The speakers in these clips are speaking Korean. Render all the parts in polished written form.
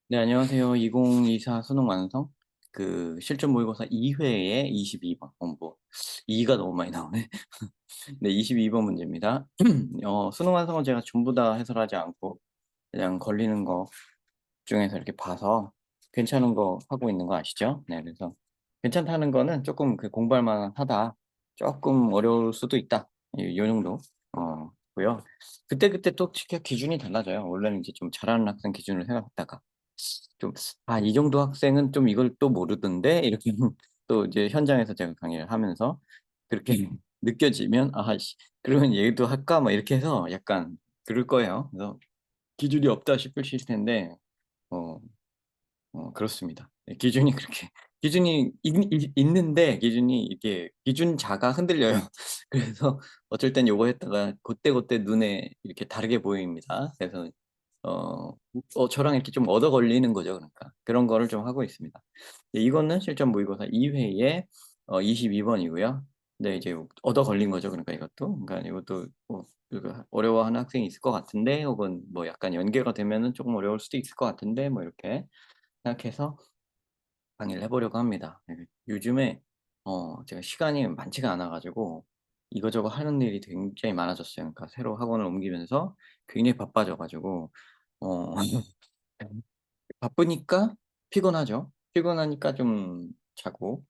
네, 안녕하세요. 2024 수능 완성. 실전 모의고사 2회에 22번. 뭐, 2가 너무 많이 나오네. 네, 22번 문제입니다. 수능 완성은 제가 전부 다 해설하지 않고, 그냥 걸리는 거 중에서 이렇게 봐서 괜찮은 거 하고 있는 거 아시죠? 네, 그래서 괜찮다는 거는 조금 공부할 만하다. 조금 어려울 수도 있다. 이 정도. 고요. 그때그때 또 기준이 달라져요. 원래는 이제 좀 잘하는 학생 기준을 생각했다가, 좀, 이 정도 학생은 좀 이걸 또 모르던데? 이렇게 또 이제 현장에서 제가 강의를 하면서 그렇게 느껴지면, 그러면 얘도 할까? 뭐 이렇게 해서 약간 그럴 거예요. 그래서 기준이 없다 싶으실 텐데, 어, 그렇습니다. 네, 기준이 그렇게, 기준이 있는데, 기준이 이렇게, 기준자가 흔들려요. 그래서 어쩔 땐 요거 했다가, 그때그때 눈에 이렇게 다르게 보입니다. 그래서 어, 저랑 이렇게 좀 얻어 걸리는 거죠. 그러니까 그런 거를 좀 하고 있습니다. 네, 이거는 실전 모의고사 2회에 22번이고요. 네, 이제 얻어 걸린 거죠. 그러니까 이것도, 그러니까 이것도 어려워하는 학생이 있을 것 같은데, 혹은 뭐 약간 연계가 되면은 조금 어려울 수도 있을 것 같은데, 뭐 이렇게 생각해서 강의를 해보려고 합니다. 네, 요즘에 제가 시간이 많지가 않아가지고 이거저거 하는 일이 굉장히 많아졌어요. 그러니까 새로 학원을 옮기면서 굉장히 바빠져가지고 어, 바쁘니까 피곤하죠. 피곤하니까 좀 자고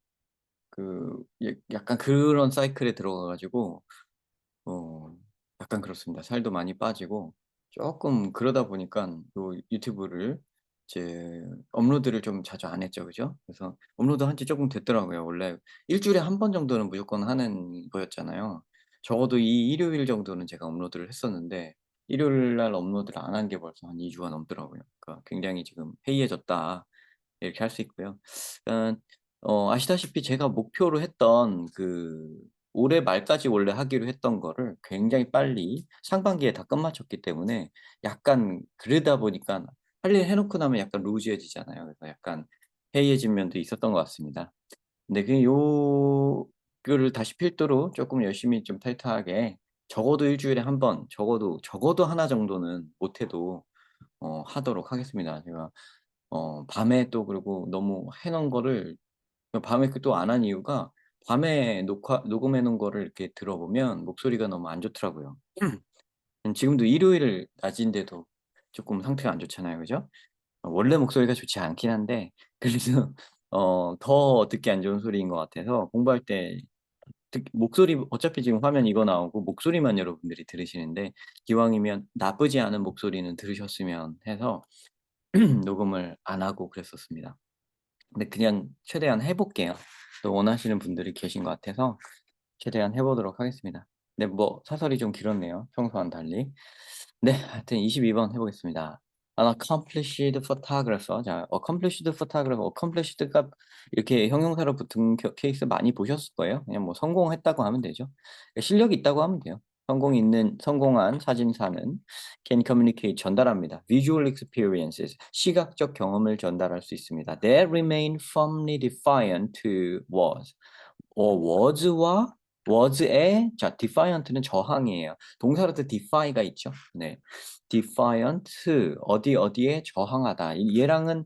약간 그런 사이클에 들어가가지고 어, 약간 그렇습니다. 살도 많이 빠지고 조금 그러다 보니까 요 유튜브를 이제 업로드를 좀 자주 안 했죠, 그죠? 그래서 업로드 한 지 조금 됐더라고요. 원래 일주일에 한 번 정도는 무조건 하는 거였잖아요. 적어도 이 일요일 정도는 제가 업로드를 했었는데 일요일 날 업로드를 안 한 게 벌써 한 2주가 넘더라고요. 그러니까 굉장히 지금 해이해졌다. 이렇게 할 수 있고요. 일단 아시다시피 제가 목표로 했던 올해 말까지 원래 하기로 했던 거를 굉장히 빨리 상반기에 다 끝마쳤기 때문에 약간 그러다 보니까 할 일 해놓고 나면 약간 루즈해지잖아요. 그래서 약간 해이해진 면도 있었던 것 같습니다. 근데 그거를 다시 필두로 조금 열심히 좀 타이트하게 적어도 일주일에 한 번, 적어도 하나 정도는 못해도 하도록 하겠습니다. 제가 밤에 또 그리고 너무 해놓은 거를 밤에 또 안 한 이유가 밤에 녹음해 놓은 거를 이렇게 들어보면 목소리가 너무 안 좋더라고요. 지금도 일요일 낮인데도 조금 상태가 안 좋잖아요. 그죠? 원래 목소리가 좋지 않긴 한데 그래서 더 듣기 안 좋은 소리인 것 같아서 공부할 때 목소리 어차피 지금 화면 이거 나오고 목소리만 여러분들이 들으시는데 기왕이면 나쁘지 않은 목소리는 들으셨으면 해서 녹음을 안 하고 그랬었습니다. 근데 그냥 최대한 해볼게요. 또 원하시는 분들이 계신 것 같아서 최대한 해보도록 하겠습니다. 네, 뭐 사설이 좀 길었네요. 평소와는 달리. 네, 하여튼 22번 해보겠습니다. An accomplished photographer. 자, accomplished photographer. accomplished가 이렇게 형용사로 붙은 케이스 많이 보셨을 거예요. 그냥 뭐 성공했다고 하면 되죠. 실력이 있다고 하면 돼요. 성공한 사진사는 can communicate 전달합니다. visual experiences 시각적 경험을 전달할 수 있습니다. That remain firmly defiant to was와 was의 자 defiant는 저항이에요. 동사로도 defy가 있죠. 네, defiant 어디에 저항하다. 얘랑은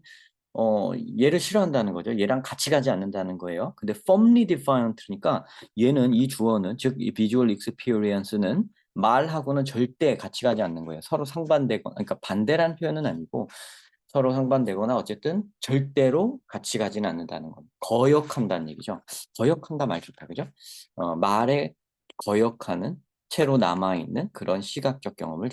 얘를 싫어한다는 거죠. 얘랑 같이 가지 않는다는 거예요. 근데 firmly defiant니까 얘는 이 주어는 즉 이 visual experience는 말하고는 절대 같이 가지 않는 거예요. 서로 상반되거나 그러니까 반대라는 표현은 아니고 서로 상반되거나 어쨌든 절대로 같이 가지는 않는다는 겁니다. 거역한다는 얘기죠. 거역한다 말 좋다, 그죠? 말에 거역하는 채로 남아있는 그런 시각적 경험을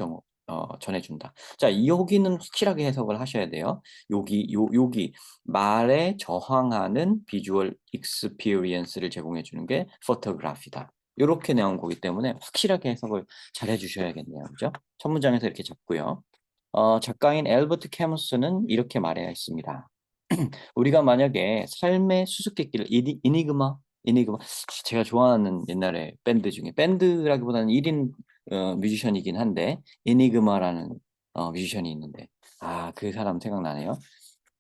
전해준다. 자, 여기는 확실하게 해석을 하셔야 돼요. 여기 말에 저항하는 비주얼 익스피리언스를 제공해 주는 게 포토그래피다. 이렇게 나온 거기 때문에 확실하게 해석을 잘 해주셔야겠네요. 그죠? 첫 문장에서 이렇게 잡고요. 작가인 엘버트 캐무스는 이렇게 말해야 했습니다. 우리가 만약에 삶의 수수께끼를 이니그마 제가 좋아하는 옛날에 밴드 중에 밴드라기보다는 1인 뮤지션이긴 한데 이니그마라는 뮤지션이 있는데 그 사람 생각나네요.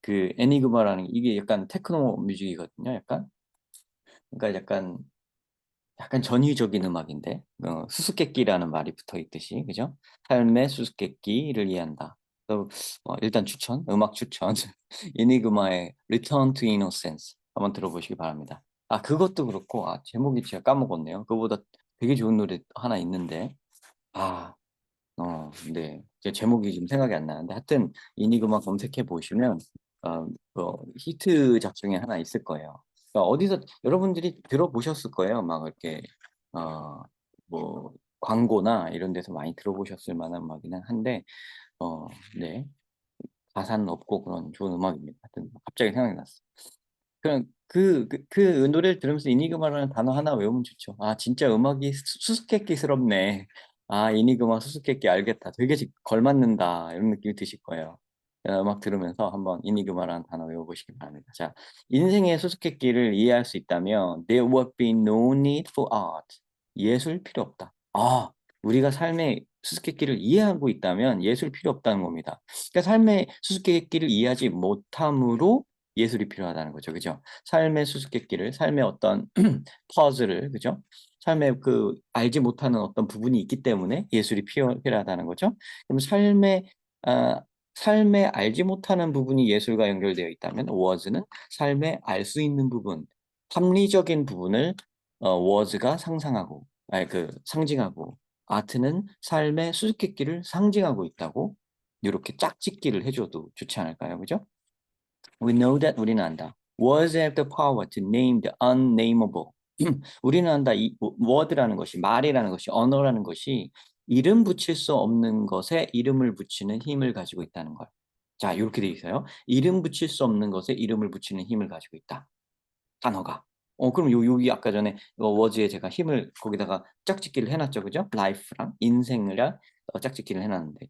그 애니그마라는 이게 약간 테크노 뮤직이거든요. 그러니까 약간 전위적인 음악인데 수수께끼라는 말이 붙어 있듯이 그죠? 삶의 수수께끼를 이해한다. 그래서 일단 추천, 음악 추천. 이니그마의 Return to Innocence 한번 들어보시기 바랍니다. 아, 그것도 그렇고, 아, 제목이 제가 까먹었네요. 그거보다 되게 좋은 노래 하나 있는데, 아, 네. 제 제목이 지금 생각이 안 나는데, 하여튼, 이니그마 검색해 보시면, 히트작 중에 하나 있을 거예요. 그러니까 어디서, 여러분들이 들어보셨을 거예요. 막 이렇게, 어, 뭐, 광고나 이런 데서 많이 들어보셨을 만한 음악이긴 한데, 어, 네. 가사는 없고 그런 좋은 음악입니다. 하여튼, 갑자기 생각이 났어요. 그냥 그 노래를 들으면서 이니그마라는 단어 하나 외우면 좋죠. 아, 진짜 음악이 수수께끼스럽네. 아, 이니그마 수수께끼 알겠다. 되게 걸맞는다. 이런 느낌이 드실 거예요. 음악 들으면서 한번 이니그마라는 단어 외워보시기 바랍니다. 자, 인생의 수수께끼를 이해할 수 있다면 there would be no need for art. 예술 필요 없다. 아, 우리가 삶의 수수께끼를 이해하고 있다면 예술 필요 없다는 겁니다. 그러니까 삶의 수수께끼를 이해하지 못함으로 예술이 필요하다는 거죠. 그죠? 삶의 수수께끼를, 삶의 어떤 퍼즐을, 그죠? 삶의 그 알지 못하는 어떤 부분이 있기 때문에 예술이 필요하다는 거죠. 그럼 아, 삶에 알지 못하는 부분이 예술과 연결되어 있다면 워즈는 삶에 알 수 있는 부분, 합리적인 부분을 워즈가 상상하고, 아니 그 상징하고, 아트는 삶의 수수께끼를 상징하고 있다고 이렇게 짝짓기를 해줘도 좋지 않을까요? 그죠? We know that 우리는 안다. Words have the power to name the unnameable. 우리는 안다. 이 word라는 것이 말이라는 것이 언어라는 것이 이름 붙일 수 없는 것에 이름을 붙이는 힘을 가지고 있다는 걸. 자, 이렇게 돼 있어요. 이름 붙일 수 없는 것에 이름을 붙이는 힘을 가지고 있다. 단어가. 그럼 여기 아까 전에 워즈에 제가 힘을 거기다가 짝짓기를 해놨죠. 그죠? life랑 인생이랑 짝짓기를 해놨는데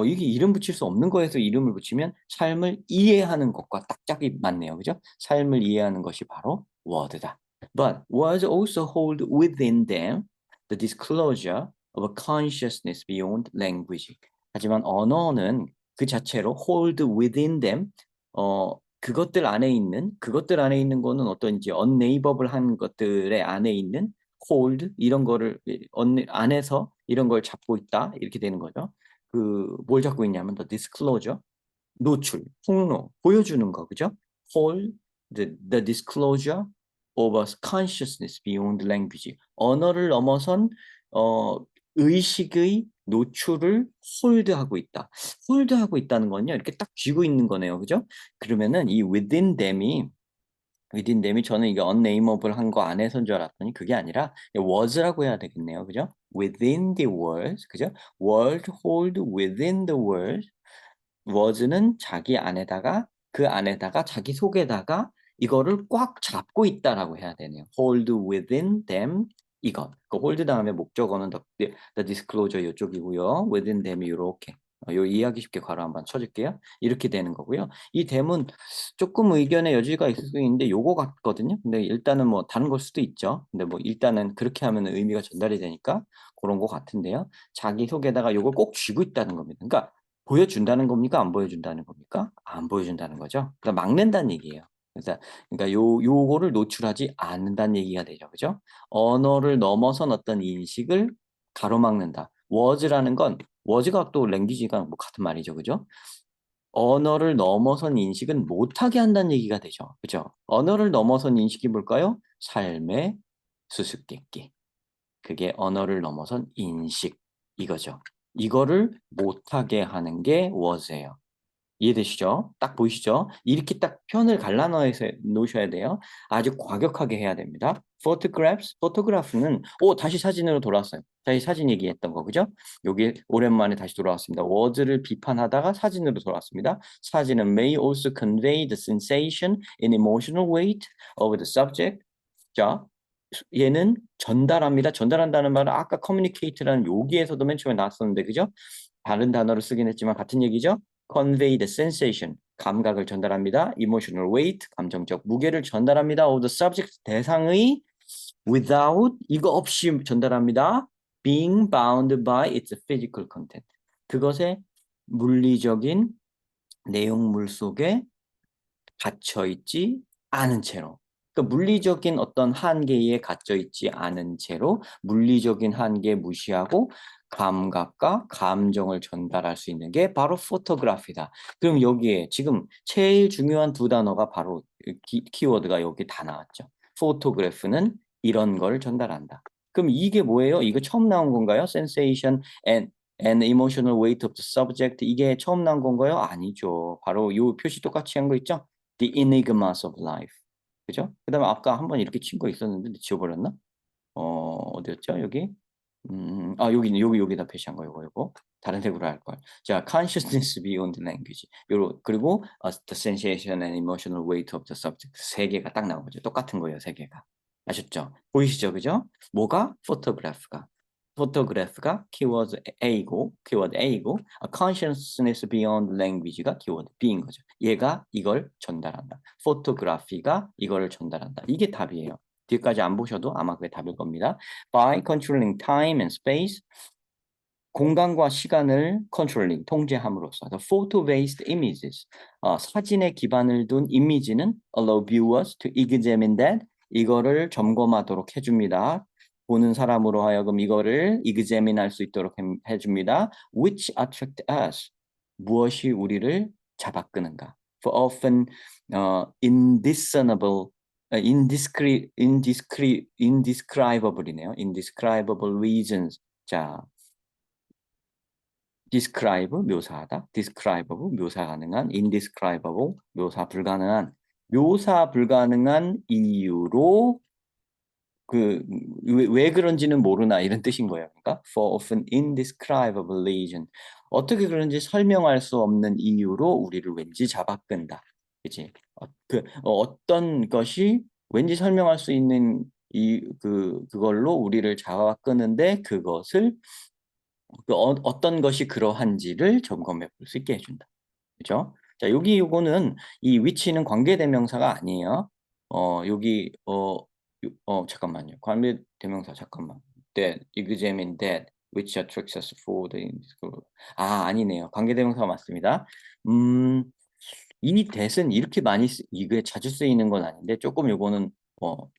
이게 이름 붙일 수 없는 거에서 이름을 붙이면 삶을 이해하는 것과 딱 짝이 맞네요. 그죠? 삶을 이해하는 것이 바로 word다. But words also hold within them the disclosure of a consciousness beyond language. 하지만 언어는 그 자체로 hold within them 그것들 안에 있는 거는 어떤 이제 언네이버블한 것들의 안에 있는 hold 이런 거를 안에서 이런 걸 잡고 있다 이렇게 되는 거죠. 그 뭘 잡고 있냐면 the disclosure 노출, 폭로, 보여주는 거 그죠? hold the disclosure of a consciousness beyond language 언어를 넘어선 어, 의식의 노출을 홀드하고 있다. 홀드하고 있다는 건요. 이렇게 딱 쥐고 있는 거네요. 그죠? 그러면은 이 within them이 저는 이게 unnameable 한 거 안에서인 줄 알았더니 그게 아니라 was라고 해야 되겠네요. 그죠? within the words. 그죠? world hold within the words. was는 자기 안에다가 그 안에다가 자기 속에다가 이거를 꽉 잡고 있다라고 해야 되네요. hold within them 이것. 그 hold 다음에 목적어는 the disclosure 이쪽이고요. within them이 이렇게. 요 이해하기 쉽게 괄호 한번 쳐줄게요. 이렇게 되는 거고요. 이 them은 조금 의견의 여지가 있을 수 있는데 요거 같거든요. 근데 일단은 뭐 다른 걸 수도 있죠. 근데 뭐 일단은 그렇게 하면 의미가 전달이 되니까 그런 거 같은데요. 자기 속에다가 요걸 꼭 쥐고 있다는 겁니다. 그러니까 보여준다는 겁니까? 안 보여준다는 겁니까? 안 보여준다는 거죠. 그러니까 막는다는 얘기예요. 그러니까 요거를 노출하지 않는다는 얘기가 되죠. 그죠? 언어를 넘어선 어떤 인식을 가로막는다. 워즈라는 건 워즈가 또 랭귀지가 뭐 같은 말이죠. 그죠? 언어를 넘어선 인식은 못하게 한다는 얘기가 되죠. 그죠? 언어를 넘어선 인식이 뭘까요? 삶의 수수께끼. 그게 언어를 넘어선 인식 이거죠. 이거를 못하게 하는 게 was예요. 이해되시죠? 딱 보이시죠? 이렇게 딱 편을 갈라놓으셔 놓으셔야 돼요. 아주 과격하게 해야 됩니다. photographs는 다시 사진으로 돌아왔어요. 다시 사진 얘기했던 거 그죠? 여기 오랜만에 다시 돌아왔습니다. word를 비판하다가 사진으로 돌아왔습니다. 사진은 may also convey the sensation and emotional weight of the subject. 자, 얘는 전달합니다. 전달한다는 말은 아까 communicate라는 여기에서도 맨 처음에 나왔었는데 그죠? 다른 단어를 쓰긴 했지만 같은 얘기죠. convey the sensation, 감각을 전달합니다. emotional weight, 감정적 무게를 전달합니다. of the subject, 대상의 without, 이거 없이 전달합니다. being bound by its physical content. 그것의 물리적인 내용물 속에 갇혀 있지 않은 채로. 그러니까 물리적인 어떤 한계에 갇혀 있지 않은 채로 물리적인 한계 무시하고 감각과 감정을 전달할 수 있는 게 바로 포토그래피다. 그럼 여기에 지금 제일 중요한 두 단어가 바로 키워드가 여기 다 나왔죠. 포토그래프는 이런 걸 전달한다. 그럼 이게 뭐예요? 이거 처음 나온 건가요? Sensation and emotional weight of the subject. 이게 처음 나온 건가요? 아니죠. 바로 이 표시 똑같이 한 거 있죠? The enigmas of life. 그죠? 그 다음에 아까 한번 이렇게 친 거 있었는데 지워버렸나? 어디였죠? 여기? 여기다 표시한 거, 요거. 다른 색으로 할 걸. 자, consciousness beyond language. 그리고 the sensation and emotional weight of the subject. 세 개가 딱 나온 거죠. 똑같은 거예요, 세 개가. 아셨죠? 보이시죠? 그죠? 뭐가? 포토그래프가 키워드 A고, consciousness beyond language가 키워드 B인 거죠. 얘가 이걸 전달한다. 포토그래피가 이거를 전달한다. 이게 답이에요. 뒤까지 안 보셔도 아마 그게 답일 겁니다. By controlling time and space, 공간과 시간을 컨트롤링, 통제함으로써 the photo-based images, 사진에 기반을 둔 이미지는 allow viewers to examine that, 이거를 점검하도록 해줍니다. 보는 사람으로 하여금 이거를 examine 할 수 있도록 해줍니다. Which attract us, 무엇이 우리를 잡아끄는가. For often indiscernible indescribable이네요. indescribable reasons. 자, describe 묘사하다, describable 묘사 가능한, indescribable 묘사 불가능한 이유로 왜 그런지는 모르나 이런 뜻인 거예요. 그러니까 for often indescribable reason, 어떻게 그런지 설명할 수 없는 이유로 우리를 왠지 잡아끈다. 그치? 어떤 것이 왠지 설명할 수 있는 그걸로 우리를 잡아끄는데 그것을 어떤 것이 그러한지를 점검해 볼 수 있게 해준다. 그죠? 자, 요거는 이 위치는 관계대명사가 아니에요. 여기 잠깐만요. 관계대명사 잠깐만. That, examine that, which attracts us for the 아니네요. 관계대명사가 맞습니다. 이 that은 이렇게 이게 자주 쓰이는 건 아닌데 조금 요거는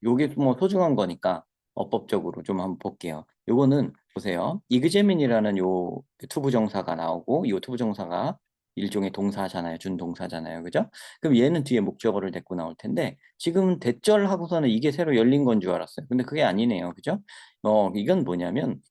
요게 뭐 소중한 거니까 어법적으로 좀 한번 볼게요. 요거는 보세요. examine이라는 요 투부정사가 나오고 요 투부정사가 일종의 동사잖아요. 준동사잖아요. 그죠? 그럼 얘는 뒤에 목적어를 데리고 나올 텐데 지금 대절 하고서는 이게 새로 열린 건 줄 알았어요. 근데 그게 아니네요. 그죠? 이건 뭐냐면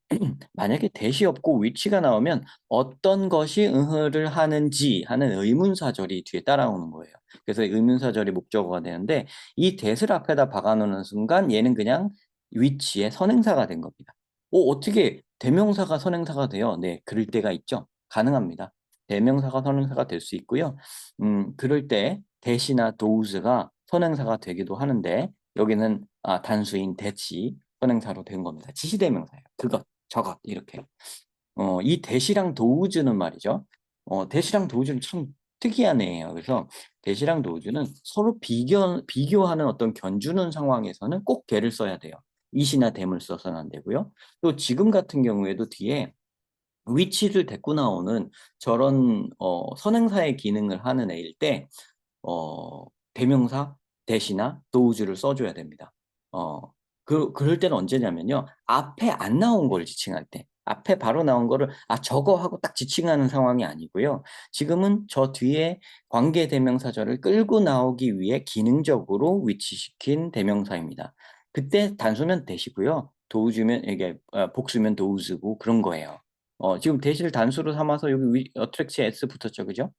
만약에 대시 없고 위치가 나오면 어떤 것이 응허를 하는지 하는 의문사절이 뒤에 따라오는 거예요. 그래서 의문사절이 목적어가 되는데 이 that을 앞에다 박아놓는 순간 얘는 그냥 위치의 선행사가 된 겁니다. 어떻게 대명사가 선행사가 돼요? 네, 그럴 때가 있죠. 가능합니다. 대명사가 선행사가 될 수 있고요. 그럴 때 that이나 those가 선행사가 되기도 하는데 여기는 단수인 that이 선행사로 된 겁니다. 지시대명사예요. 그것, 저것 이렇게. 이 that이랑 those는 말이죠. that이랑 those는 참 특이한 애예요. 그래서 that이랑 those는 서로 비교하는 어떤 견주는 상황에서는 꼭 걔를 써야 돼요. it이나 them을 써서는 안 되고요. 또 지금 같은 경우에도 뒤에 위치를 데리고 나오는 저런 선행사의 기능을 하는 애일 때 대명사 대시나 those를 써줘야 됩니다. 그럴 때는 언제냐면요. 앞에 안 나온 걸 지칭할 때. 앞에 바로 나온 거를 저거 하고 딱 지칭하는 상황이 아니고요. 지금은 저 뒤에 관계 대명사절을 끌고 나오기 위해 기능적으로 위치시킨 대명사입니다. 그때 단수면 대시고요. 도우주면 이게 복수면 도우즈고 그런 거예요. 지금 대시를 단수로 삼아서 여기 트랙치에 s 붙었죠, 그죠?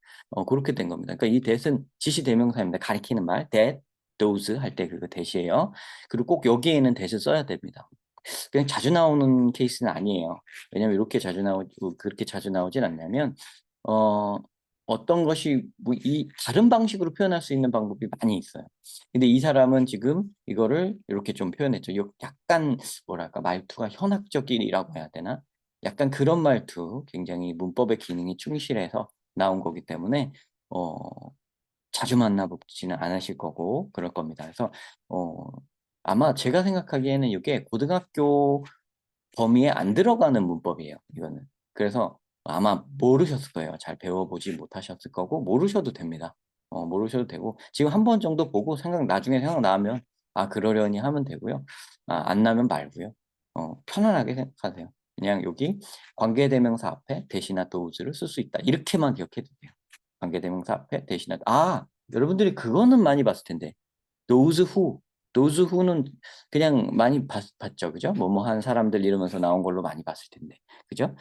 그렇게 된 겁니다. 그러니까 이 that은 지시 대명사입니다. 가리키는 말, that, those 할 때 그거 that이에요. 그리고 꼭 여기에는 that을 써야 됩니다. 그냥 자주 나오는 케이스는 아니에요. 왜냐면 이렇게 그렇게 자주 나오진 않냐면 어떤 것이 이 다른 방식으로 표현할 수 있는 방법이 많이 있어요. 근데 이 사람은 지금 이거를 이렇게 좀 표현했죠. 약간 뭐랄까 말투가 현학적이라고 해야 되나? 약간 그런 말투, 굉장히 문법의 기능이 충실해서 나온 거기 때문에 자주 만나보지는 않으실 거고 그럴 겁니다. 그래서 아마 제가 생각하기에는 이게 고등학교 범위에 안 들어가는 문법이에요. 이거는. 그래서 아마 모르셨을 거예요. 잘 배워보지 못하셨을 거고 모르셔도 됩니다. 모르셔도 되고 지금 한 번 정도 보고 나중에 생각나면 그러려니 하면 되고요. 안 나면 말고요. 편안하게 생각하세요. 그냥 여기 관계대명사 앞에 대시나 those를 쓸 수 있다. 이렇게만 기억해도 돼요. 관계대명사 앞에 대시나 여러분들이 그거는 많이 봤을 텐데 those who, those who는 그냥 많이 봤죠, 그죠? 뭐뭐 한 사람들 이러면서 나온 걸로 많이 봤을 텐데, 그죠?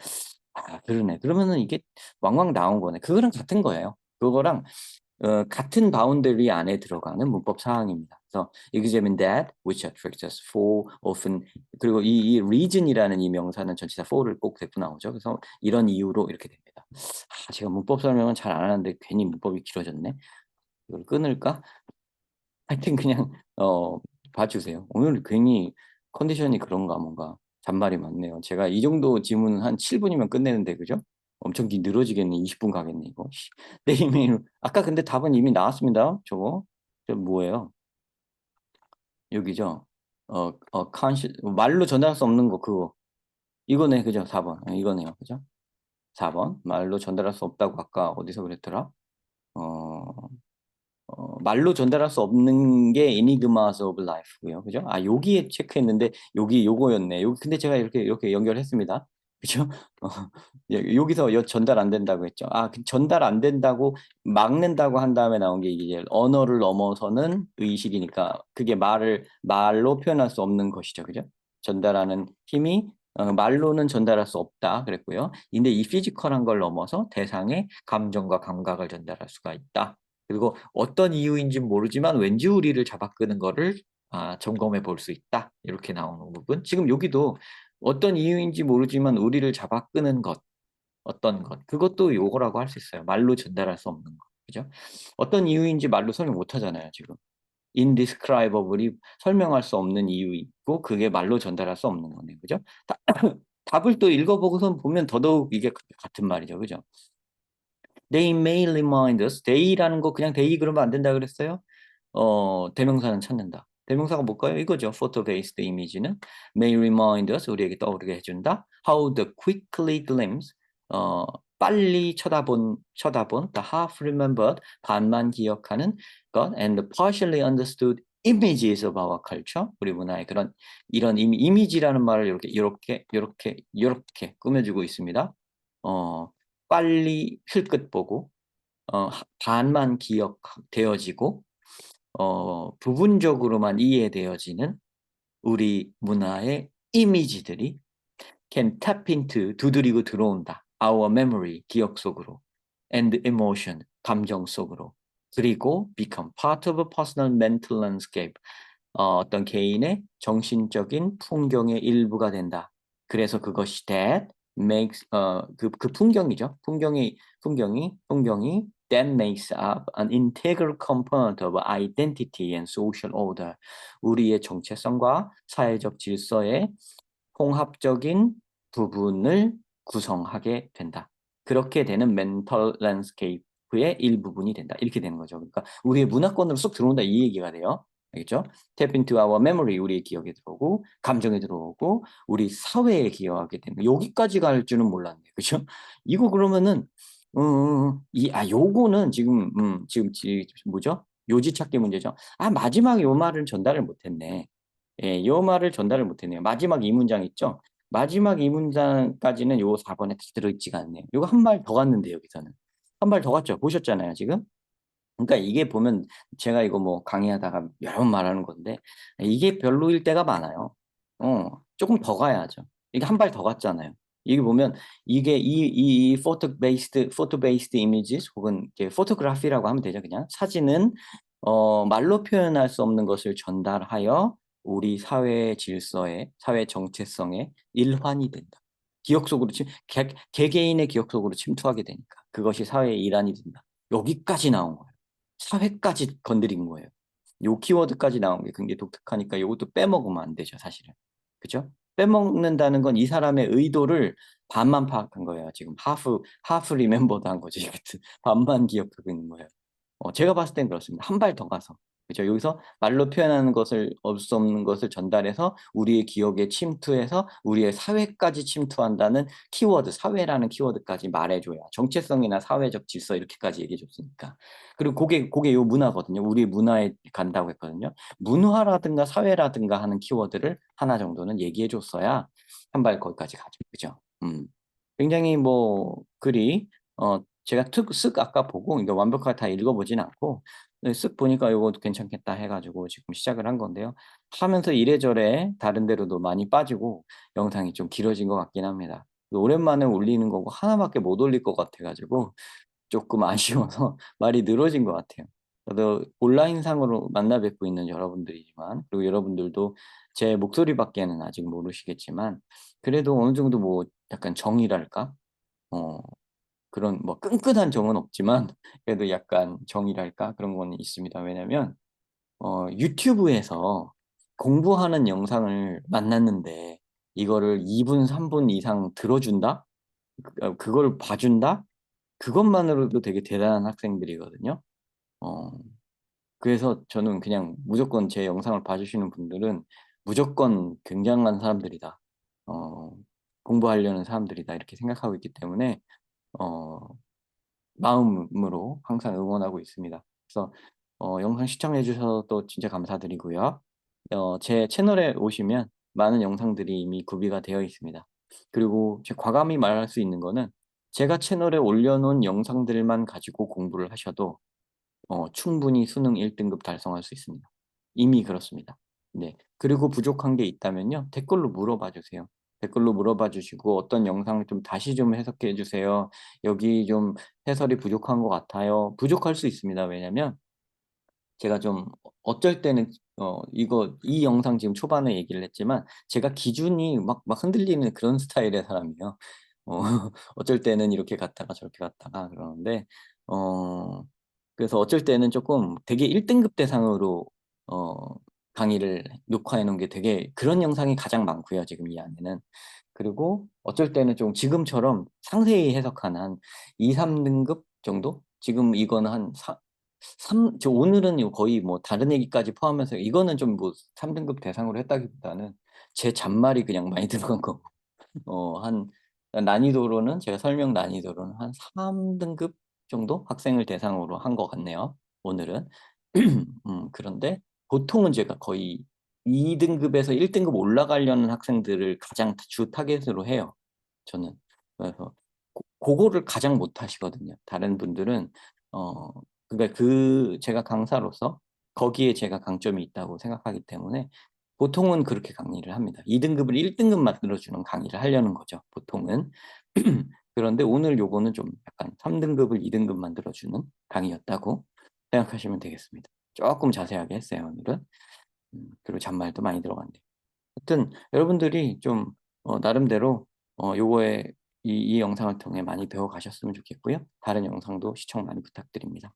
아, 그러네. 그러면은 이게 왕왕 나온 거네. 그거랑 같은 거예요. 그거랑 같은 바운더리 안에 들어가는 문법 사항입니다. 그래서 examine that which attracts us for often 그리고 이 reason이라는 이 명사는 전치사 for를 꼭 데리고 나오죠. 그래서 이런 이유로 이렇게 됩니다. 아, 제가 문법 설명은 잘 안 하는데 괜히 문법이 길어졌네. 이걸 끊을까? 하여튼 그냥 봐주세요. 오늘 괜히 컨디션이 그런가 뭔가 잔말이 많네요. 제가 이 정도 지문은 한 7분이면 끝내는데 그죠? 엄청 늘어지겠네. 20분 가겠네 이거. 내 이메일 아까 근데 답은 이미 나왔습니다. 저 뭐예요? 여기죠. 말로 전달할 수 없는 거 그거 이거네 그죠? 4번 이거네요 그죠? 4번 말로 전달할 수 없다고 아까 어디서 그랬더라? 어, 말로 전달할 수 없는 게 Enigmas of Life고요. 그죠? 아, 여기에 체크했는데 여기 요거였네. 여기 근데 제가 이렇게 연결했습니다. 그죠? 어, 여기서 전달 안 된다고 했죠. 아, 그 전달 안 된다고 막는다고 한 다음에 나온 게 이게 언어를 넘어서는 의식이니까 그게 말로 표현할 수 없는 것이죠. 그죠? 전달하는 힘이 말로는 전달할 수 없다 그랬고요. 근데 이 피지컬한 걸 넘어서 대상의 감정과 감각을 전달할 수가 있다. 그리고 어떤 이유인지 모르지만 왠지 우리를 잡아끄는 거를 점검해 볼 수 있다. 이렇게 나오는 부분. 지금 여기도 어떤 이유인지 모르지만 우리를 잡아끄는 것, 어떤 것. 그것도 요거라고 할 수 있어요. 말로 전달할 수 없는 것. 그죠? 어떤 이유인지 말로 설명 못 하잖아요, 지금. indescribable이 설명할 수 없는 이유 있고 그게 말로 전달할 수 없는 거네. 그죠? 답을 또 읽어보고선 보면 더더욱 이게 같은 말이죠. 그죠? They may remind us. They라는 거 그냥 they 그러면 안 된다 그랬어요? 대명사는 찾는다. 대명사가 뭘까요? 이거죠. photo-based image는 may remind us, 우리에게 떠오르게 해준다. How the quickly glimpse, 어, 빨리 쳐다본, the half remembered, 반만 기억하는 것, and the partially understood images of our culture, 우리 문화의 이런 이미지라는 말을 이렇게 꾸며주고 있습니다. 빨리 흘끗 보고, 반만 기억되어지고, 부분적으로만 이해되어지는 우리 문화의 이미지들이 can tap into, 두드리고 들어온다. Our memory, 기억 속으로. And emotion, 감정 속으로. 그리고 become part of a personal mental landscape. 어떤 개인의 정신적인 풍경의 일부가 된다. 그래서 그것이 that makes 그 풍경이죠. 풍경이 that makes up an integral component of identity and social order. 우리의 정체성과 사회적 질서의 통합적인 부분을 구성하게 된다. 그렇게 되는 멘털 랜드스케이프의 일부분이 된다. 이렇게 되는 거죠. 그러니까 우리의 문화권으로 쏙 들어온다 이 얘기가 돼요. 알겠죠? Tap into our memory, 우리의 기억에 들어오고 감정에 들어오고 우리 사회에 기여하게 되는 여기까지 갈 줄은 몰랐네. 그죠? 이거 그러면은 요거는 지금 뭐죠? 요지 찾기 문제죠. 아, 마지막에 요 말을 전달을 못했네. 예, 요 말을 전달을 못했네요. 마지막 이 문장 있죠? 마지막 이 문장까지는 요 4번에 다 들어있지가 않네요. 요거 한 발 더 갔는데 여기서는. 한 발 더 갔죠? 보셨잖아요, 지금? 그러니까 이게 보면 제가 이거 뭐 강의하다가 여러 번 말하는 건데 이게 별로일 때가 많아요. 조금 더 가야죠. 이게 한 발 더 갔잖아요. 이게 보면 이게 이 photo based images 혹은 이렇게 photography라고 하면 되죠. 그냥 사진은 말로 표현할 수 없는 것을 전달하여 우리 사회 질서에 사회 정체성에 일환이 된다. 기억 속으로 개개인의 기억 속으로 침투하게 되니까 그것이 사회의 일환이 된다. 여기까지 나온 거예요. 사회까지 건드린 거예요. 요 키워드까지 나온 게 굉장히 독특하니까 이것도 빼먹으면 안 되죠, 사실은. 그죠? 빼먹는다는 건 이 사람의 의도를 반만 파악한 거예요. 지금 하프 리멤버드 한 거죠. 반만 기억하고 있는 거예요. 제가 봤을 땐 그렇습니다. 한 발 더 가서. 그죠? 여기서 말로 표현하는 것을, 없을 수 없는 것을 전달해서 우리의 기억에 침투해서 우리의 사회까지 침투한다는 키워드, 사회라는 키워드까지 말해줘야 정체성이나 사회적 질서 이렇게까지 얘기해줬으니까. 그리고 그게 요 문화거든요. 우리 문화에 간다고 했거든요. 문화라든가 사회라든가 하는 키워드를 하나 정도는 얘기해줬어야 한 발 거기까지 가죠. 그죠? 굉장히 뭐 글이 제가 쓱 아까 보고 이게 완벽하게 다 읽어 보진 않고 네 쓱 보니까 '요것도 괜찮겠다.' 해 가지고 지금 시작을 한 건데요. 하면서 이래저래 다른 데로도 많이 빠지고 영상이 좀 길어진 것 같긴 합니다. 오랜만에 올리는 거고 하나 밖에 못 올릴 것 같아 가지고 쪼끔 아쉬워서 말이 늘어진 것 같아요. 저도 온라인상으로 만나 뵙고 있는 여러분들이지만 그리고 여러분들도 제 목소리밖에는 아직 모르시겠지만 그래도 어느 정도 뭐 약간 정이랄까? 어 그런 뭐 끈끈한 정은 없지만 그래도 약간 정이랄까? 그런 거는 있습니다. 왜냐면 유튜브에서 공부하는 영상을 만났는데 이거를 2 분, 3분 이상 들어 준다? 그걸 봐 준다? 그것만으로도 되게 대단한 학생들이거든요. 어 그래서 저는 그냥 무조건 제 영상을 봐 주시는 분들은 '무조건 굉장한 사람들이다. 어 공부하려는 사람들이다.' 이렇게 생각하고 있기 때문에 어 마음으로 항상 응원하고 있습니다. 그래서 영상 시청해 주셔서 또 진짜 감사드리고요. 제 채널에 오시면 많은 영상들이 이미 구비가 되어 있습니다. 그리고 제가 과감히 말할 수 있는 거는 제가 채널에 올려 놓은 영상들만 가지고 공부를 하셔도 충분히 수능 1 등급 달성할 수 있습니다. 이미 그렇습니다. 네. 그리고 부족한 게 있다면요. 댓글로 물어봐 주세요. 댓글로 물어봐 주시고 "어떤 영상을 좀 다시 좀 해석해 주세요. 여기 좀 해설이 부족한 것 같아요." 부족할 수 있습니다. 왜냐면 제가 좀 어쩔 때는 이 영상 지금 초반에 얘기를 했지만 제가 기준이 막 흔들리는 그런 스타일의 사람이에요. 어 어쩔 때는 이렇게 갔다가 저렇게 갔다가 그러는데 어 그래서 어쩔 때는 쪼끔 되게 1 등급 대상으로 어 강의를 녹화해 놓은 게 되게 그런 영상이 가장 많고요, 지금 이 안에는. 그리고 어쩔 때는 좀 지금처럼 상세히 해석한 한 2-3 등급 정도? 지금 이거는 한 사 삼 저 오늘은 거의 뭐 다른 얘기까지 포함해서 이거는 좀 뭐 3 등급 대상으로 했다기보다는 제 잡말이 그냥 많이 들어간 거고 한 난이도로는 제가 설명 난이도로는 한 3 등급 정도 학생을 대상으로 한 것 같네요, 오늘은. 그런데 보통은 제가 거의 2 등급에서 1 등급 올라가려는 학생들을 가장 주 타겟으로 해요, 저는. 그래서 고거를 가장 못 하시거든요. 다른 분들은 어 그러니까 제가 강사로서 거기에 제가 강점이 있다고 생각하기 때문에 보통은 그렇게 강의를 합니다. 2 등급을 1 등급 만들어 주는 강의를 하려는 거죠, 보통은. 그런데 오늘 요거는 좀 약간 3 등급을 2 등급 만들어 주는 강의였다고 생각하시면 되겠습니다. 쪼끔 자세하게 했어요, 오늘은. 그리고 잔말도 많이 들어갔네요. 하여튼 여러분들이 좀 나름대로 요거에 이 영상을 통해 많이 배워 가셨으면 좋겠고요. 다른 영상도 시청 많이 부탁드립니다.